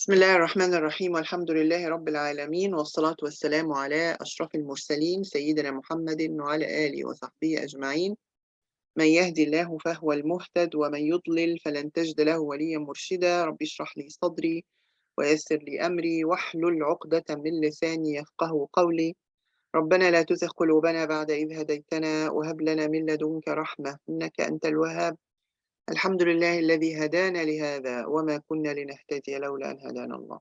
بسم الله الرحمن الرحيم والحمد لله رب العالمين والصلاة والسلام على أشرف المرسلين سيدنا محمد وعلى آله وصحبه أجمعين. من يهدي الله فهو المهتد ومن يضلل فلن تجد له وليا مرشدا. رب اشرح لي صدري ويسر لي أمري واحلل عقدة من لساني يفقه قولي. ربنا لا تزغ قلوبنا بعد إذ هديتنا وهب لنا من لدنك رحمة إنك أنت الوهاب. الحمد لله الذي هدانا لهذا وما كنا لنهتدي لولا أن هدانا الله.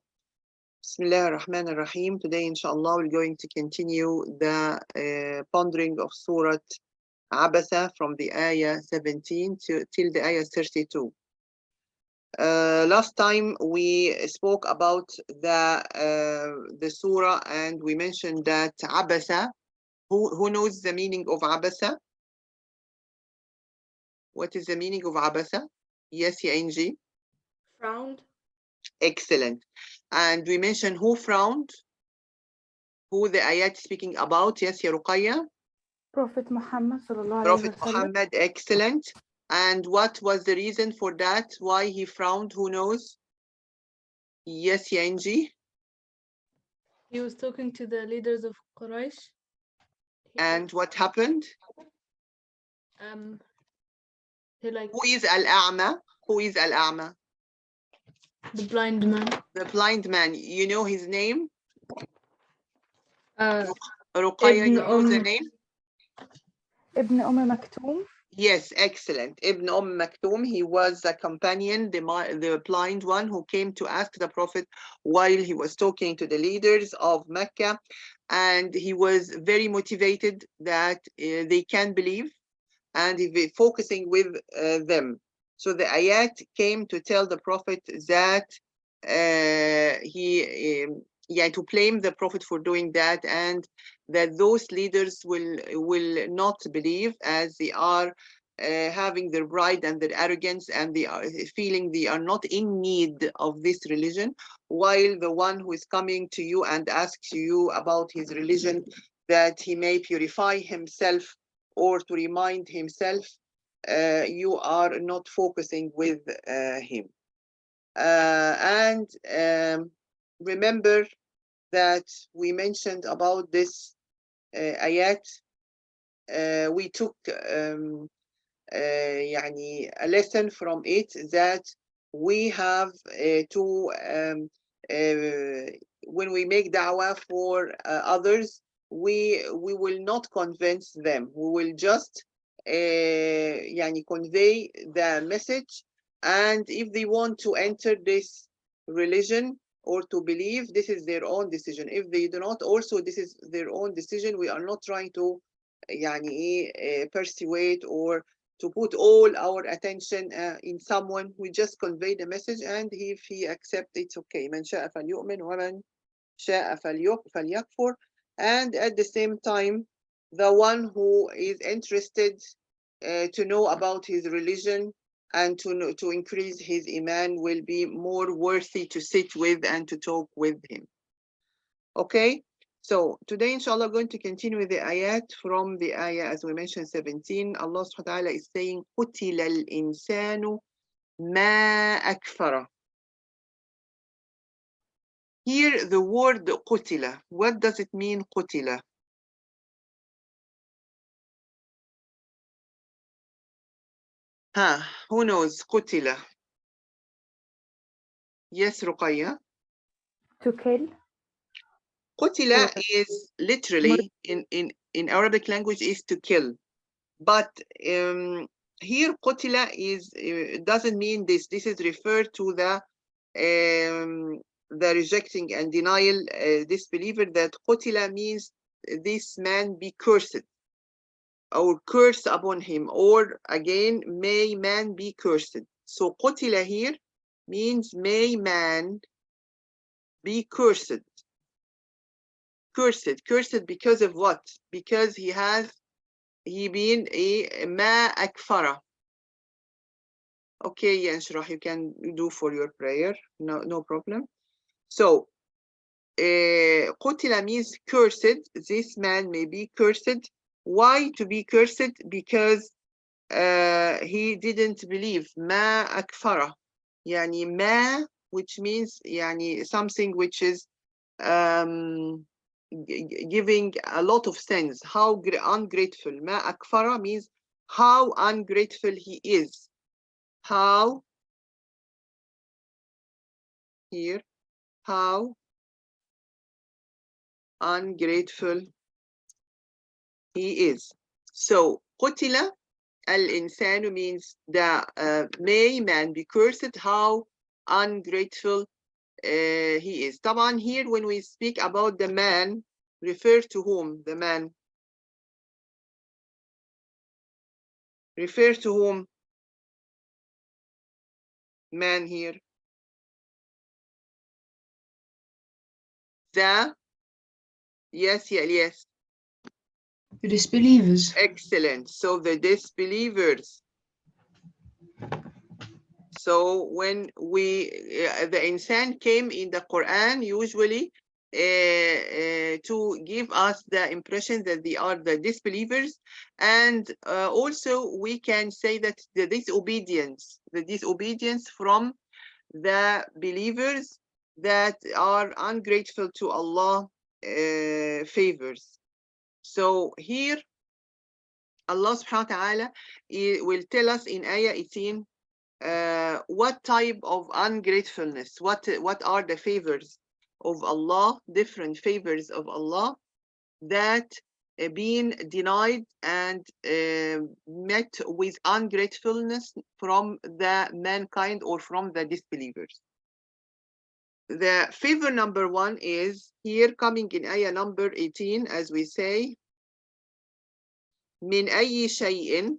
Bismillah ar-Rahman ar-Rahim. Today, inshallah, we're going to continue the pondering of Surah Abasa from the ayah 17 till the ayah 32. Last time we spoke about the surah and we mentioned that Abasa. Who knows the meaning of Abasa? What is the meaning of Abasa? Yes, ya Angie. Frowned. Excellent. And we mentioned who frowned, who the ayat is speaking about. Yes, ya Ruqayya. Prophet Muhammad sallallahu Prophet alaihi wasallam. Muhammad, excellent. And what was the reason for that? Why he frowned? Who knows? Yes, ya Angie. He was talking to the leaders of Quraysh. And what happened? He like Who is Al-A'ma? Who is Al-A'ma? the blind man. The blind man. You know his name? Ruqayya, Ibn you know the Umm. name? Ibn Maktoum. Yes, excellent. Ibn Maktoum, he was a companion, the blind one who came to ask the Prophet while he was talking to the leaders of Mecca. And he was very motivated that they can believe, and he was focusing with them. So the ayat came to tell the Prophet that to blame the Prophet for doing that, and that those leaders will not believe, as they are having their pride and their arrogance, and they are feeling they are not in need of this religion, while the one who is coming to you and asks you about his religion, that he may purify himself or to remind himself, you are not focusing with him. Remember that we mentioned about this ayat. We took a lesson from it, that we have to when we make da'wah for others, we will not convince them. We will just convey the message, and if they want to enter this religion or to believe, this is their own decision. If they do not, also this is their own decision. We are not trying to persuade or to put all our attention in someone. We just convey the message, and if he accepts, it's okay. من شاء فليؤمن ومن شاء فليكفر. And at the same time, the one who is interested to know about his religion and to increase his iman will be more worthy to sit with and to talk with him. Okay? So today, inshallah, I'm going to continue with the ayat from the ayah, as we mentioned, 17. Allah subhanahu wa ta'ala is saying, قُتِلَ الْإِنسَانُ مَا أَكْفَرَ. Here, the word قُتِلَ. What does it mean, قُتِلَ? Who knows? قُتِلَ. Yes, Ruqayya. To kill. قُتِلَ is literally, in Arabic language, is to kill. But here, قُتِلَ is doesn't mean this. This is referred to the rejecting and denial, disbeliever, that قُتِلَ means this man be cursed, or curse upon him, or again, may man be cursed. So قُتِلَ here means may man be cursed. Cursed because of what? Because he been a ma akfara. Okay, Yanshrah, you can do for your prayer. No problem. So قُتِلَ means cursed. This man may be cursed. Why to be cursed? Because he didn't believe. Ma akfara. يعني ما which means يعني something which is giving a lot of sense. How ungrateful. ما أكفر means how ungrateful he is. How here, how ungrateful he is. So قتل الإنسان means the may man be cursed, how ungrateful he is. طبعا here when we speak about the man, refer to whom? The man. Refer to whom? Man here. The, yes, yes. The disbelievers. Excellent. So the disbelievers. So when we, the insan came in the Quran usually to give us the impression that they are the disbelievers, and also we can say that the disobedience from the believers that are ungrateful to Allah favors. So here Allah subhanahu wa ta'ala will tell us in ayah 18 what type of ungratefulness, what are the favors of Allah, different favors of Allah that being denied and met with ungratefulness from the mankind or from the disbelievers. The favor number one is here coming in ayah number 18, as we say, من أي شيء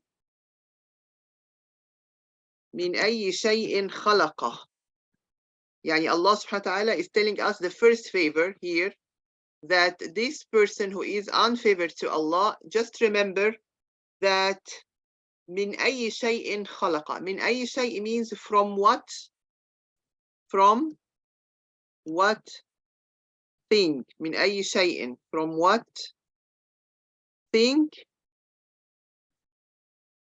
من أي شيء خلقه. يعني Allah subhanahu wa ta'ala is telling us the first favor here, that this person who is unfavored to Allah, just remember that من أي شيء خلقه. من أي شيء means from what? From what thing? من أي شيء, from what thing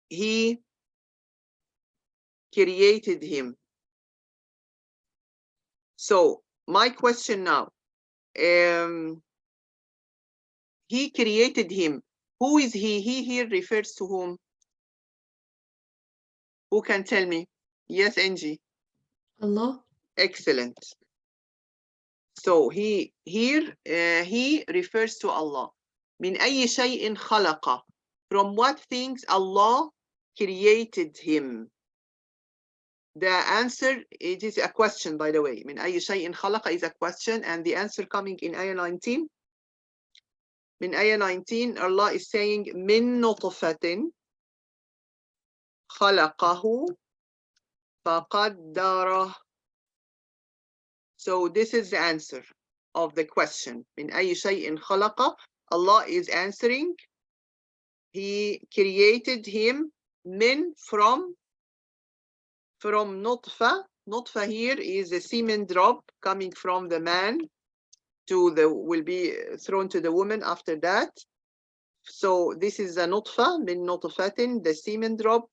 he created him. So my question now, he created him. Who is he? He here refers to whom? Who can tell me? Yes, Angie. Allah. Excellent. So he here he refers to Allah. من أي شيء خلق. From what things Allah created him. The answer, it is a question, by the way. من أي شيء خلق is a question, and the answer coming in ayah 19. من ayah 19, Allah is saying من نطفة خلقه فقدره. So this is the answer of the question. من أي شيء خلق. Allah is answering. He created him min from nutfa. Nutfa here is a semen drop coming from the man to the, will be thrown to the woman after that. So this is a nutfa, min nutfatin, the semen drop.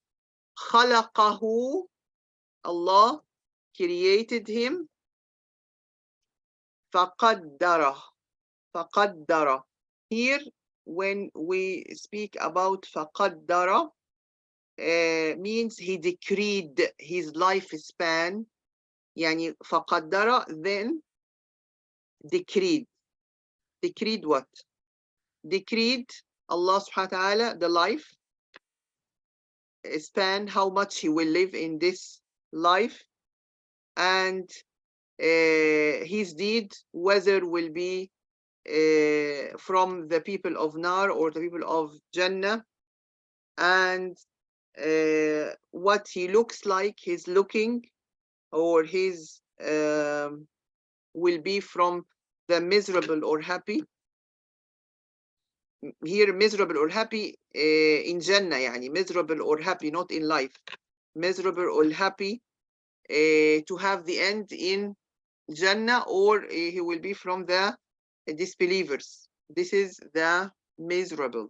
خلقه. Allah created him. فقدره. فقدره. Here, when we speak about فقدره, means he decreed his lifespan. يعني فقدره, then decreed. Decreed what? Decreed Allah subhanahu wa ta'ala the life span, how much he will live in this life, and his deed, whether will be from the people of Nar or the people of Jannah, and what he looks like, his looking, or his will be from the miserable or happy. Here, miserable or happy in Jannah, يعني miserable or happy, not in life. Miserable or happy to have the end in Jannah, or he will be from the disbelievers. This is the miserable,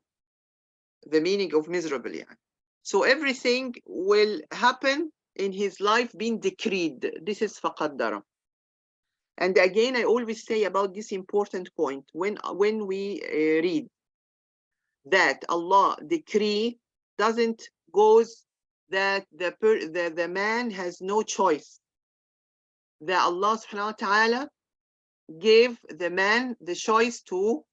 the meaning of miserable. يعني. So everything will happen in his life being decreed. This is فقدر. And again, I always say about this important point, when we read that Allah decree doesn't goes that the man has no choice, that Allah subhanahu wa ta'ala gave the man the choice to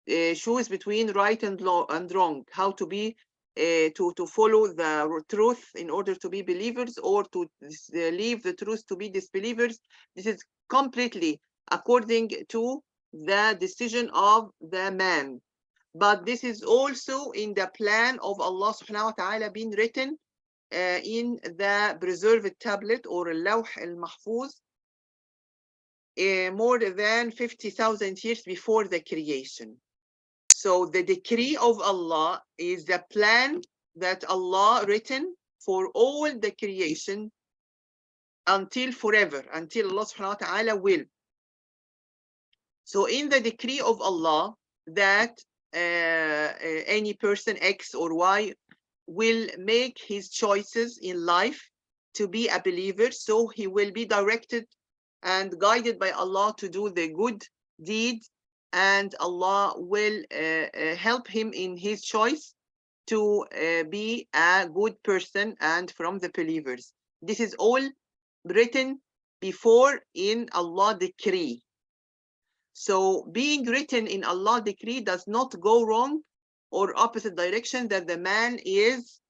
choose between right and wrong, how to be to follow the truth in order to be believers, or to leave the truth to be disbelievers. This is completely according to the decision of the man. But this is also in the plan of Allah subhanahu wa ta'ala being written in the preserved tablet or al-lawh al-mahfuz more than 50,000 years before the creation. So the decree of Allah is the plan that Allah written for all the creation until forever, until Allah subhanahu wa ta'ala will. So in the decree of Allah that any person X or Y will make his choices in life to be a believer, so he will be directed and guided by Allah to do the good deeds, and Allah will help him in his choice to be a good person and from the believers. This is all written before in Allah decree. So being written in Allah decree does not go wrong or opposite direction, that the man is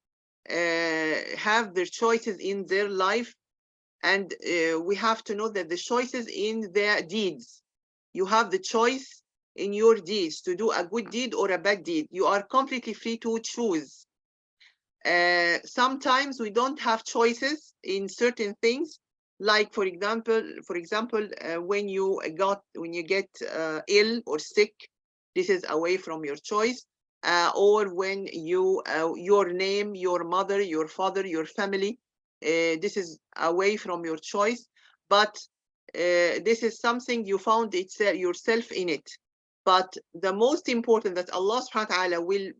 have their choices in their life. And we have to know that the choices in their deeds, you have the choice in your deeds to do a good deed or a bad deed. You are completely free to choose. Sometimes we don't have choices in certain things, like for example, when you get ill or sick, this is away from your choice. Or when your name, your mother, your father, your family, this is away from your choice. But this is something you found yourself in it. But the most important that Allah subhanahu wa ta'ala will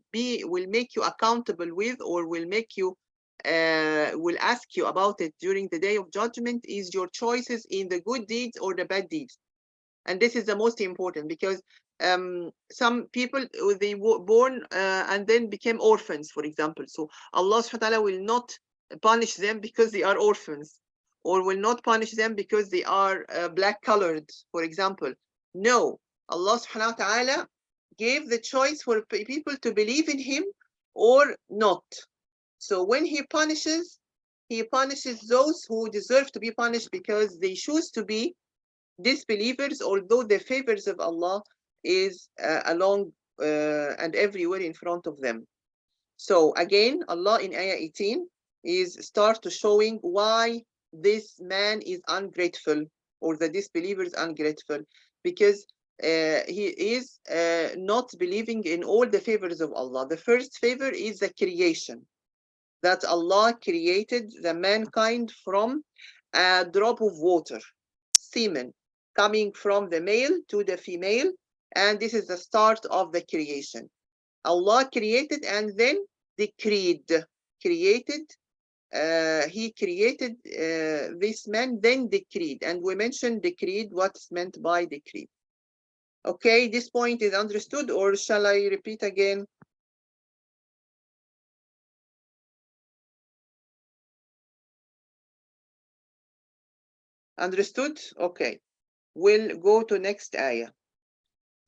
make you accountable with, or will make you will ask you about it during the day of judgment, is your choices in the good deeds or the bad deeds. And this is the most important, because some people, they were born and then became orphans, for example. So Allah subhanahu wa ta'ala will not punish them because they are orphans, or will not punish them because they are black colored, for example. No, Allah subhanahu wa ta'ala gave the choice for people to believe in him or not. So when he punishes those who deserve to be punished because they choose to be disbelievers, although the favors of Allah is along and everywhere in front of them. So again, Allah in Ayah 18 is start to showing why this man is ungrateful, or the disbelievers ungrateful, because he is not believing in all the favors of Allah. The first favor is the creation, that Allah created the mankind from a drop of water, semen, coming from the male to the female, and this is the start of the creation. Allah created and then decreed, he created this man, then decreed. And we mentioned decreed, what's meant by decreed. Okay, this point is understood, or shall I repeat again? Understood? Okay. We'll go to next ayah.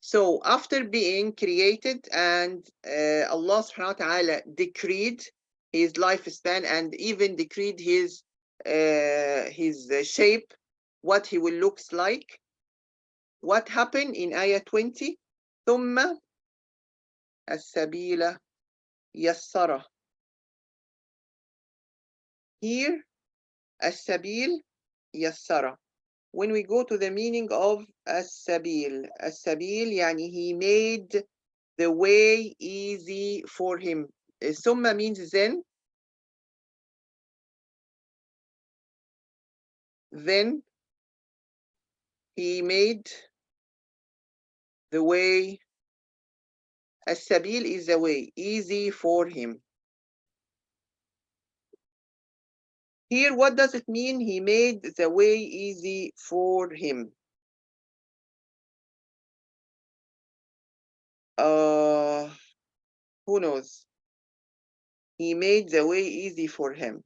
So after being created and Allah subhanahu wa ta'ala decreed his lifespan and even decreed his shape, what he will look like, what happened in ayah 20? ثم السبيل يسره. Here, السبيل يسره. When we go to the meaning of as-sabil, yani he made the way easy for him. Summa means then he made the way. As-sabil is the way, easy for him. Here, what does it mean? He made the way easy for him. who knows? He made the way easy for him.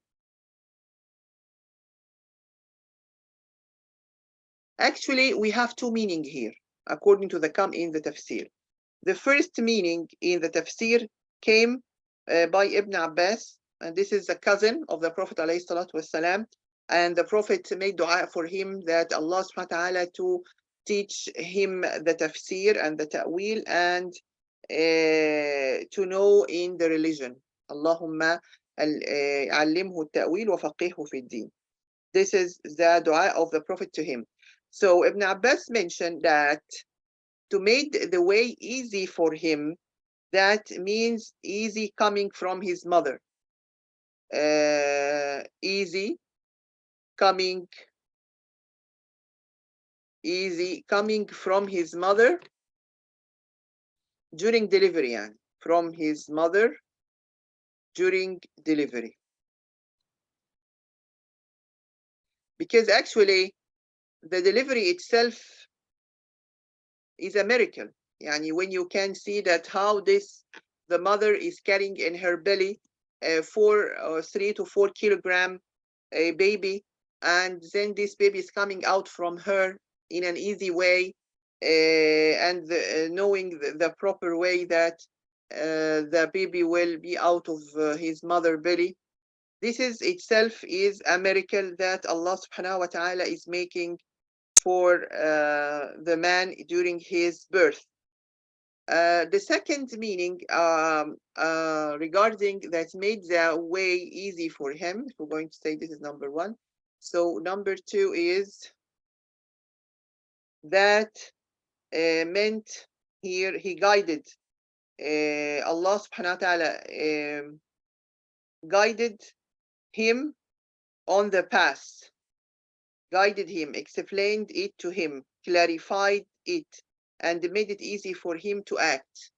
Actually, we have two meanings here, according to the come in the tafsir. The first meaning in the tafsir came by Ibn Abbas, and this is a cousin of the Prophet ﷺ, and the Prophet made dua for him that Allah subhanahu wa ta'ala to teach him the tafsir and the ta'wil and to know in the religion. Allahumma allimhu at-ta'wil wa faqihu fi ad-din. This is the dua of the Prophet to him. So Ibn Abbas mentioned that to make the way easy for him, that means easy coming from his mother. Easy coming from his mother during delivery, يعني, from his mother during delivery. Because actually the delivery itself is a miracle. Yani when you can see that how the mother is carrying in her belly 3 to 4 kilogram baby, and then this baby is coming out from her in an easy way, and knowing the proper way that the baby will be out of his mother belly. This is itself is a miracle that Allah subhanahu wa ta'ala is making for the man during his birth. The second meaning regarding that made the way easy for him, if we're going to say this is number one. So number two is that meant here he guided, Allah subhanahu wa ta'ala guided him on the path, guided him, explained it to him, clarified it, and made it easy for him to act.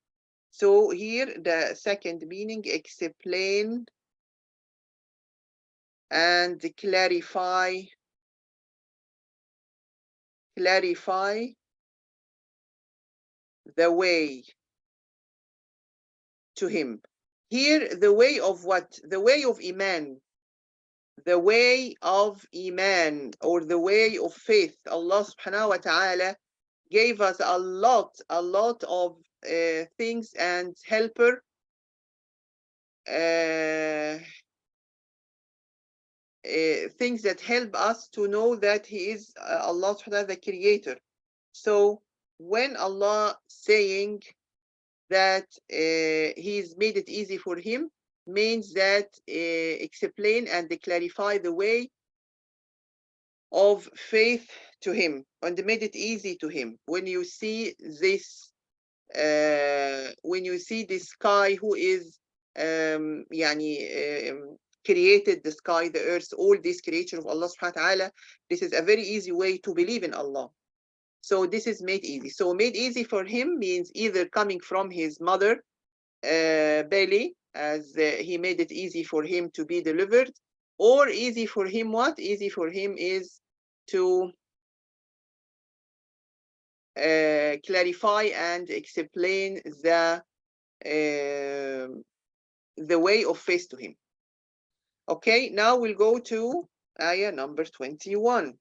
So here the second meaning, explain and clarify the way to him. Here the way of what? The way of Iman. The way of Iman, or the way of faith. Allah subhanahu wa ta'ala gave us a lot of things and helper things that help us to know that He is Allah subhanahu wa ta'ala, the creator. So when Allah saying that He's made it easy for him, means that explain and clarify the way of faith to him and made it easy to him. When you see this sky, who is created the sky, the earth, all this creature of Allah subhanahu wa ta'ala, this is a very easy way to believe in Allah. So this is made easy. So made easy for him means either coming from his mother belly, as he made it easy for him to be delivered, or easy for him what? Easy for him is to clarify and explain the way of faith to him. Okay, now we'll go to ayah number 21.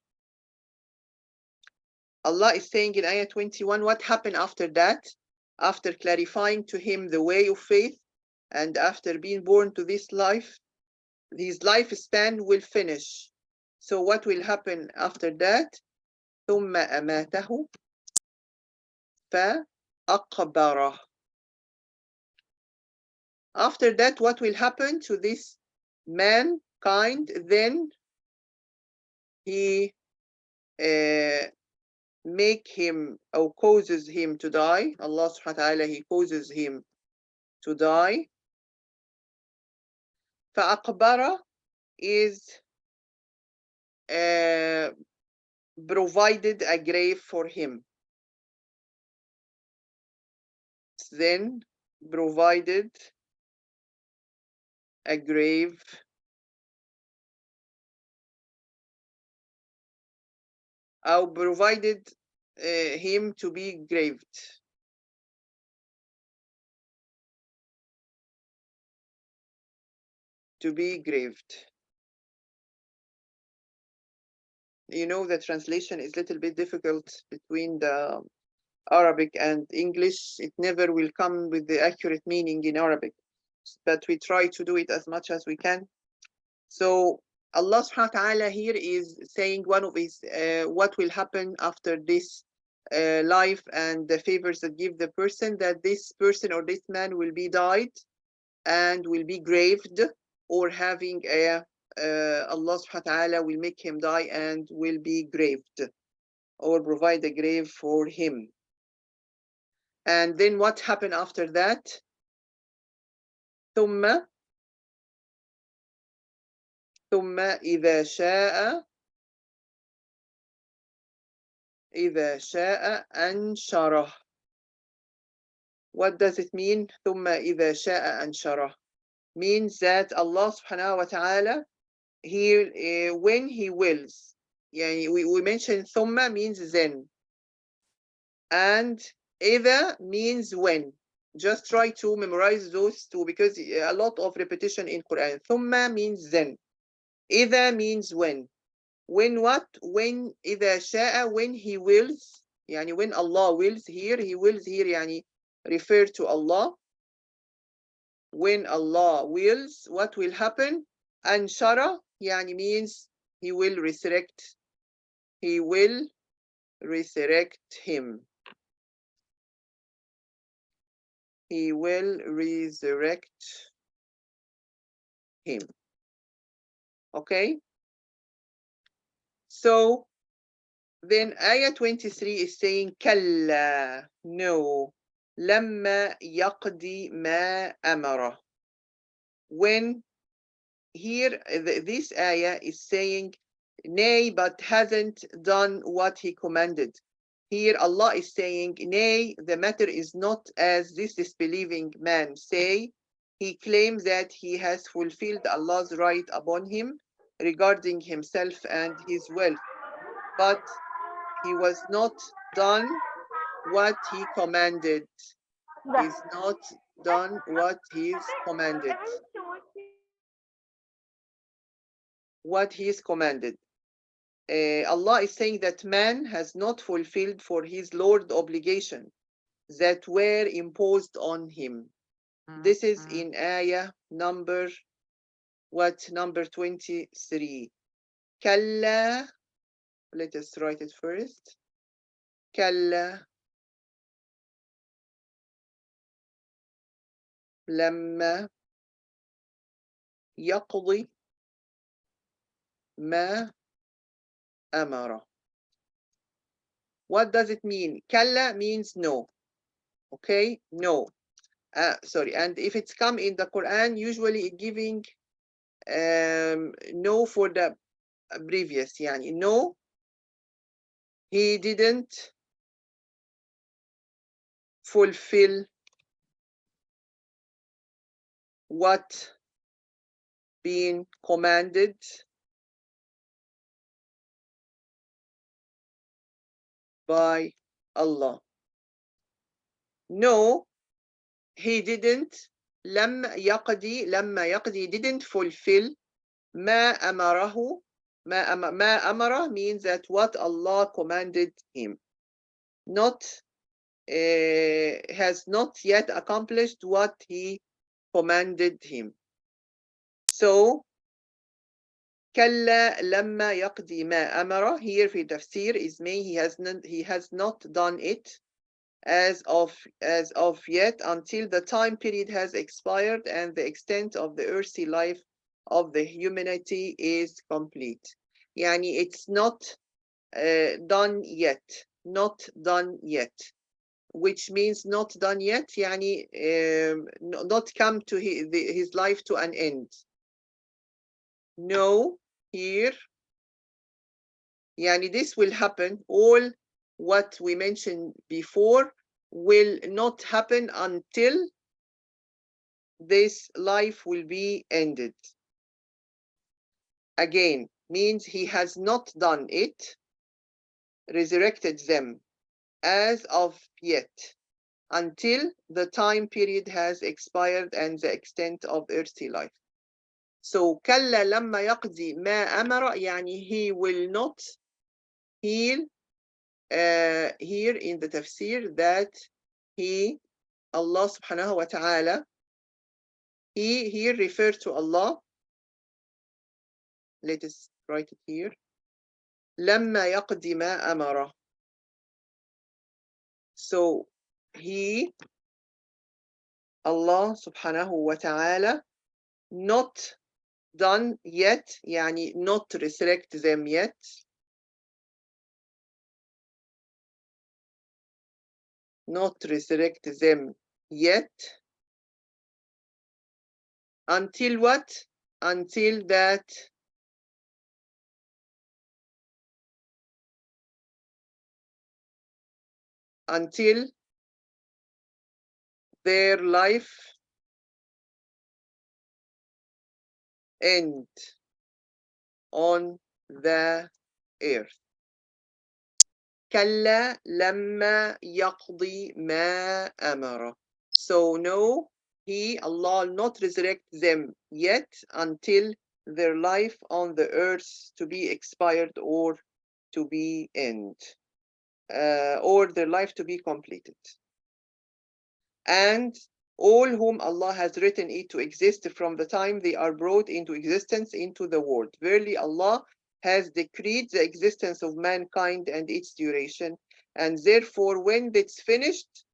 Allah is saying in ayah 21, what happened after that? After clarifying to him the way of faith, and after being born to this life, his lifespan will finish. So what will happen after that? ثم أماته فأقبره. After that, what will happen to this mankind? Then he make him or causes him to die. Allah subhanahu wa ta'ala, He causes him to die. فأقبره is provided a grave for him. Then provided a grave or provided him to be graved. to be graved. You know, the translation is a little bit difficult between the Arabic and English. It never will come with the accurate meaning in Arabic, but we try to do it as much as we can. So Allah subhanahu wa ta'ala here is saying one of his what will happen after this life and the favors that give the person, that this person or this man will be died and will be graved, or having a Allah subhanahu wa ta'ala will make him die and will be graved, or provide a grave for him. And then what happened after that? ثم إذا شاء أنشره. What does it mean? ثم إذا شاء أنشره means that Allah subhanahu wa ta'ala, when he wills. Yeah, we mentioned ثم means then, and إذا means when. Just try to memorize those two, because a lot of repetition in Quran. ثم means then. إذا means when. When what? When إذا شاء, when he wills. يعني when Allah wills here, he wills here يعني refer to Allah. When Allah wills, what will happen? أنشر يعني means he will resurrect. He will resurrect him. He will resurrect him. Okay? So then ayah 23 is saying كلا, no, لما يقضي ما أمره. When here this ayah is saying nay, but hasn't done what he commanded. Here Allah is saying nay, the matter is not as this disbelieving man say. He claims that he has fulfilled Allah's right upon him regarding himself and his wealth, but he was not done what he commanded. He's not done what he's commanded. What he is commanded. Allah is saying that man has not fulfilled for his Lord obligation that were imposed on him. This is in ayah number, number 23. Kalla, let us write it first. Kalla, lamma yaqdi ma amara. What does it mean? Kalla means no. Okay, no. Sorry, and if it's come in the Quran, usually it giving no for the previous, yani no, he didn't fulfill what being commanded by Allah. No, he didn't. لم يقضي didn't fulfill ما أمره. ما أمره means that what Allah commanded him. Not has not yet accomplished what he commanded him. So كلا لما يقضي ما أمره here في tafsir is mean he has not done it as of yet until the time period has expired and the extent of the earthly life of the humanity is complete. Yani it's not done yet, not done yet, which means not done yet, yani not come to his life to an end. No, here, yani this will happen. All what we mentioned before will not happen until this life will be ended. Again, means he has not done it, resurrected them as of yet, until the time period has expired and the extent of earthly life. So كلا لما يقضي ما أمر يعني he will not heal here in the tafsir that Allah subhanahu wa ta'ala, he here refers to Allah. Let us write it here. لما يقضي ما أمر. So Allah subhanahu wa ta'ala, not done yet, يعني not resurrect them yet. Not resurrect them yet. Until what? Until that until their life end on the earth. كلا لما يقضي ما أمر. So no, Allah, not resurrect them yet until their life on the earth to be expired or to be end, or their life to be completed. And all whom Allah has written it to exist from the time they are brought into existence into the world. Verily Allah has decreed the existence of mankind and its duration, and therefore when it's finished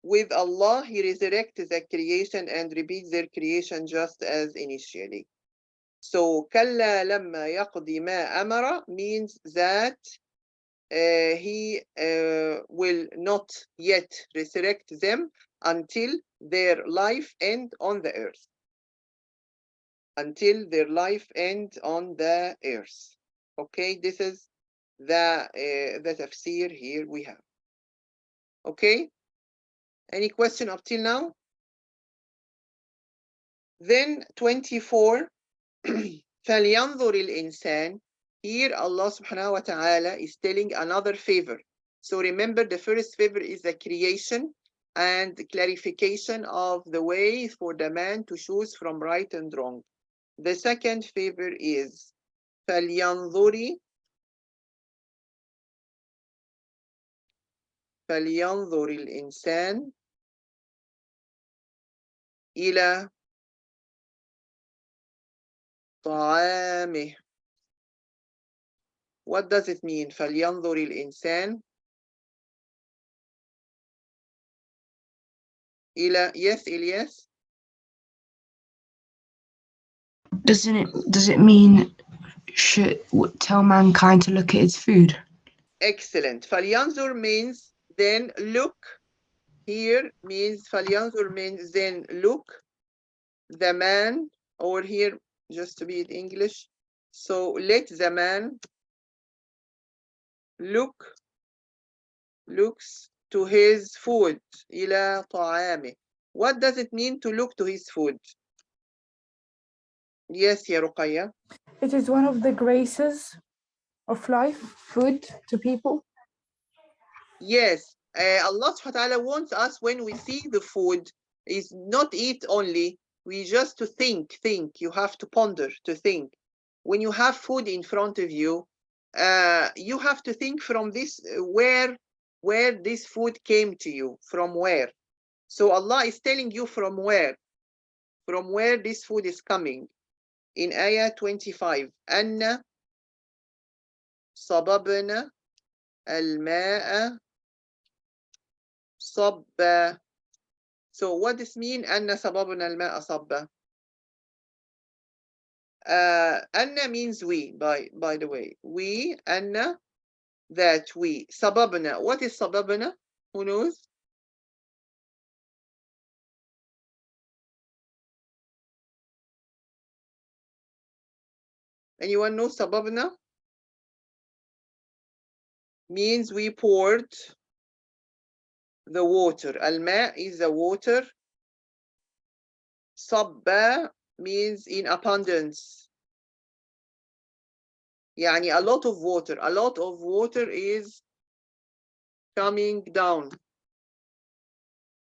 with Allah, He resurrects the creation and repeats their creation just as initially. So كلا لما يقضي ما أمر means that He will not yet resurrect them until their life end on the earth. Until their life end on the earth. Okay, this is the tafsir here we have. Okay, any question up till now? Then 24 فلينظر الإنسان. Here Allah subhanahu wa ta'ala is telling another favor. So remember, the first favor is the creation and the clarification of the way for the man to choose from right and wrong. The second favor is فلينظر الإنسان إلى طعامه. What does it mean? فلينظر الإنسان إلى. Yes, Ilyas? Does it mean tell mankind to look at its food? Excellent. فلينظر means then look. Here means فلينظر means then look. The man, or here just to be in English. So let the man looks to his food. إلى طعامه. What does it mean to look to his food? Yes, ya Ruqayya. It is one of the graces of life, food to people. Yes, Allah subhanahu wa ta'ala wants us, when we see the food, is not eat only. We just to think. You have to ponder, to think. When you have food in front of you, you have to think from this, where this food came to you, from where. So Allah is telling you from where this food is coming. In ayah 25, أَنَّ صَبَبْنَا الْمَاءَ صَبًّا. So what does mean أَنَّ صَبَبْنَا الْمَاءَ صَبًّا? أَنَّ means we, by the way. We, أَنَّ, that we. صَبَبْنَا. What is صَبَبْنَا? Who knows? Anyone know صَبَبْنَا? Means we poured the water. Al-ma is the water. Sabba means in abundance. Yani a lot of water. A lot of water is coming down.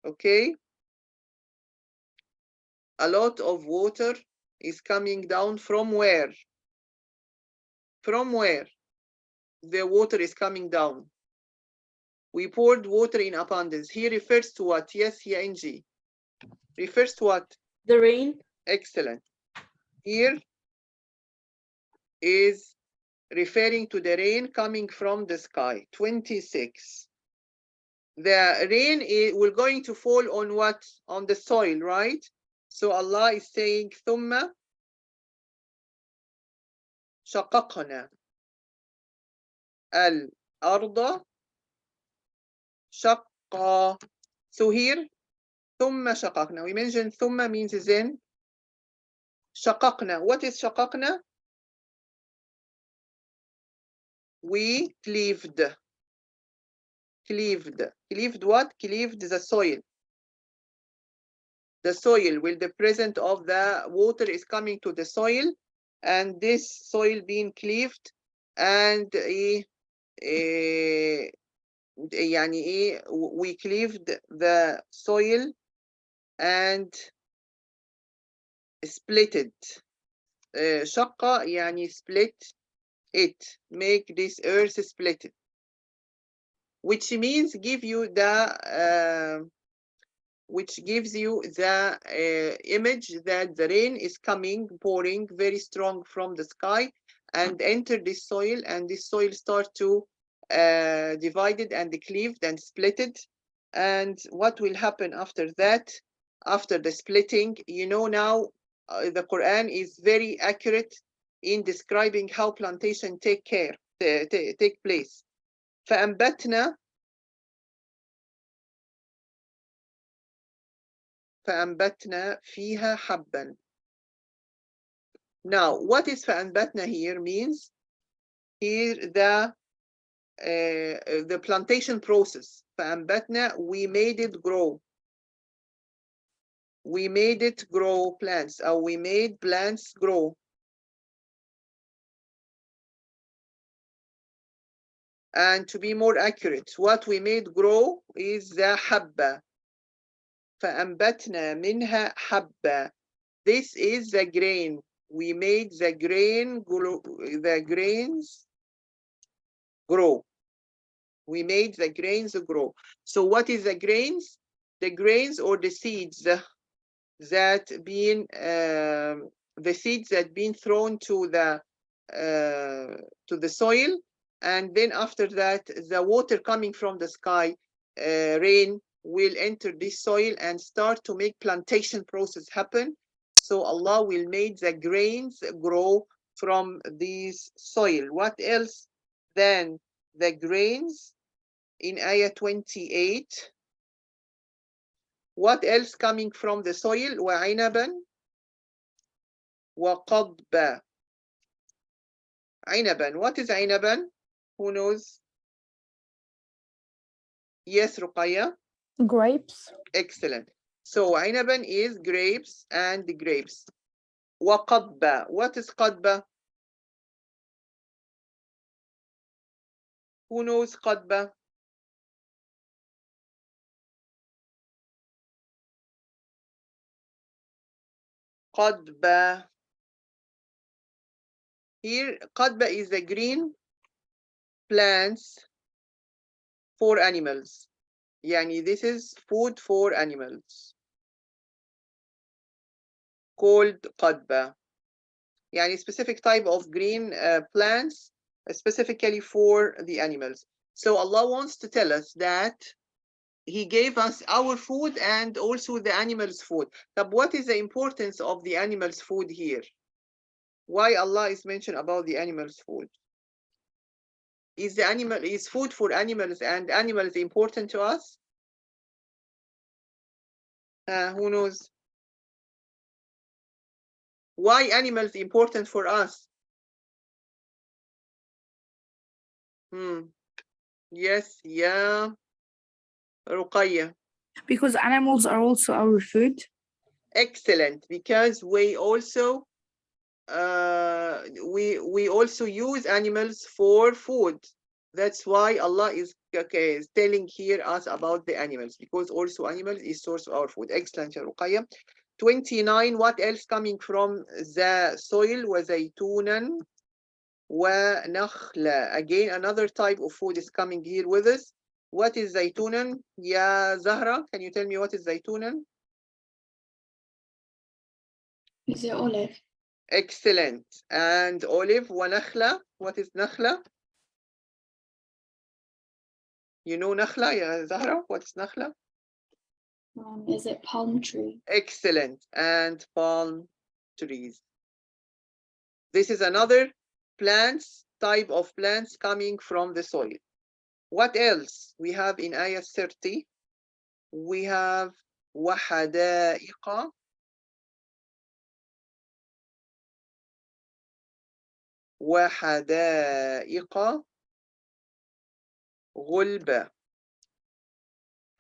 Okay? A lot of water is coming down from where? From where? The water is coming down. We poured water in abundance. He refers to what? Yes, ya Angie. Refers to what? The rain. Excellent. Here is referring to the rain coming from the sky. 26. The rain will going to fall on what? On the soil, right? So Allah is saying, ثم شققنا الأرض شقا. So here, ثم شققنا. We mentioned ثم means then. شققنا. What is شققنا? We cleaved. Cleaved. Cleaved what? Cleaved the soil. The soil will the present of the water is coming to the soil, and this soil being cleaved, and we cleaved the soil and splitted. شقة يعني split it, make this earth split it, which means give you the which gives you the image that the rain is coming, pouring very strong from the sky and enter this soil, and this soil start to divided and cleaved and splitted. And what will happen after that? After the splitting, you know, now the Quran is very accurate in describing how plantation take place. فأنبتنا فيها حبا. Now, what is فأنبتنا here means? Here the plantation process. فأنبتنا, we made it grow. We made it grow plants, or we made plants grow. And to be more accurate, what we made grow is the حبة. فأنبتنا منها حبة. This is the grain. We made the grain grow, the grains grow. We made the grains grow. So what is the grains? The grains or the seeds that been the seeds that been thrown to the soil, and then after that the water coming from the sky, rain, will enter this soil and start to make plantation process happen. So Allah will make the grains grow from this soil. What else than the grains in ayah 28? What else coming from the soil? وعنبا وقضبا. عنبا. What is عنبا? Who knows? Yes, Ruqayya? Grapes. Excellent. So عنبا is grapes and the grapes. وقضبا. What is قضبا? Who knows قضبا? قضبا. Here, قضبا is the green plants for animals. Yani this is food for animals. Called قضبا. Yani specific type of green plants specifically for the animals. So Allah wants to tell us that He gave us our food and also the animals' food. But what is the importance of the animals' food here? Why Allah is mentioned about the animals' food? Is food for animals and animals important to us? Who knows? Why animals important for us? Yes, yeah. Ruqayya. Because animals are also our food. Excellent, because we also we also use animals for food. That's why Allah is telling here us about the animals, because also animals is source of our food. Excellent, Ruqayya. 29, what else coming from the soil? وزيتونا ونخلة. Again, another type of food is coming here with us. What is زيتونا? يا زهرة, can you tell me what is زيتونا? Is it olive? Excellent. And olive, ونخلة. What is نخلة? You know نخلة, يا زهرة? What is نخلة? Is it palm tree? Excellent. And palm trees. This is another plants, type of plants coming from the soil. What else we have in ayah 30? We have وحدائق غلبة.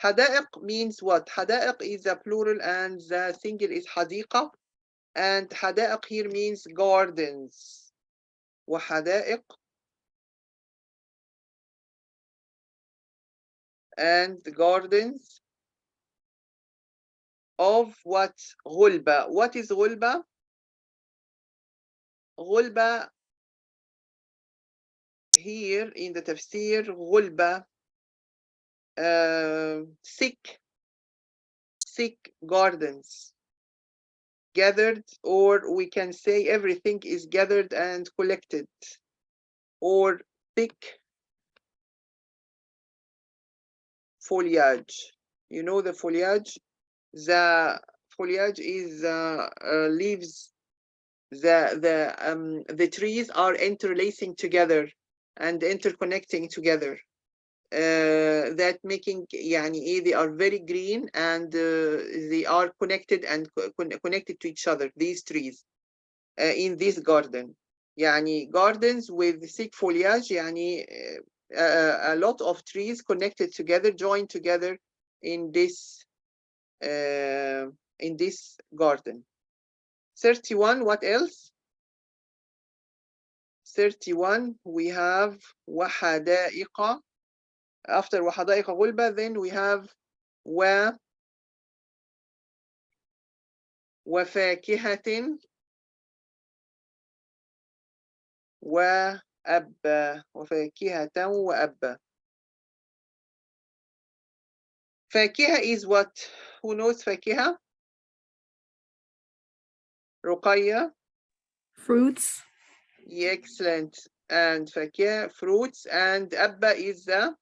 حدائق means what? حدائق is a plural and the single is حديقة, and حدائق here means gardens. وحدائق and gardens of what? غلبة. What is غلبة? غلبة here in the tafsir, غلبة, thick gardens, gathered, or we can say everything is gathered and collected, or thick foliage. You know the foliage? The foliage is leaves. The trees are interlacing together and interconnecting together. That making يعني they are very green and they are connected and connected to each other, these trees in this garden. يعني gardens with thick foliage, يعني a lot of trees connected together, joined together in this garden. 31, what else? 31, we have وحدائق. After وحدائق غلبة, then we have وفاكهة وأبا. وفاكهة وأبا. فاكهة is what? Who knows فاكهة? رقية? Fruits. Excellent. And فاكهة, fruits, and أبا is the?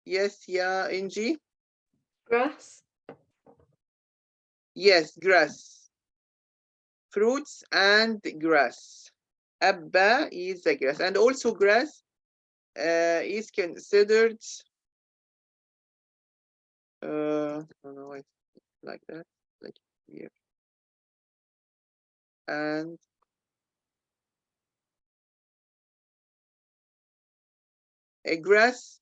Yes, yeah, Inji? Grass? Yes, grass. Fruits and grass. Abba is the grass. And also grass is considered, I don't know, it's like that, like here. And a grass,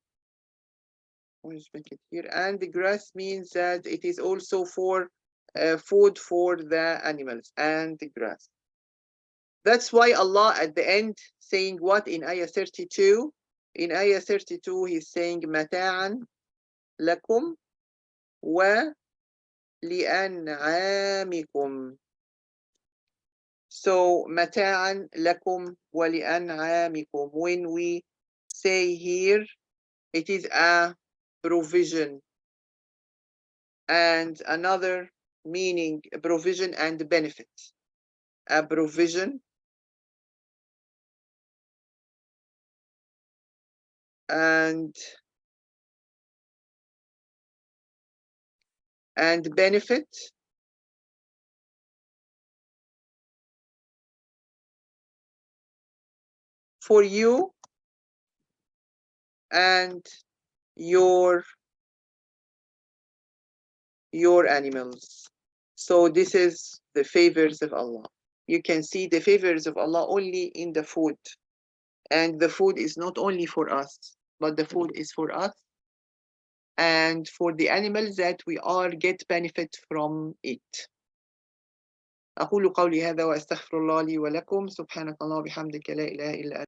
let's make it here. And the grass means that it is also for food for the animals and the grass. That's why Allah at the end saying what in ayah 32? In ayah 32, he's saying متاعا لكم ولأنعامكم. So متاعا لكم ولأنعامكم. When we say here, it is a provision, and another meaning, provision and benefit. A provision and benefit for you and your animals. So this is the favors of Allah. You can see the favors of Allah only in the food. And the food is not only for us, but the food is for us and for the animals that we are get benefit from it. أقول قولي هذا وأستغفر الله لي ولكم. سبحانك اللهم وبحمدك لا إله إلا أنت.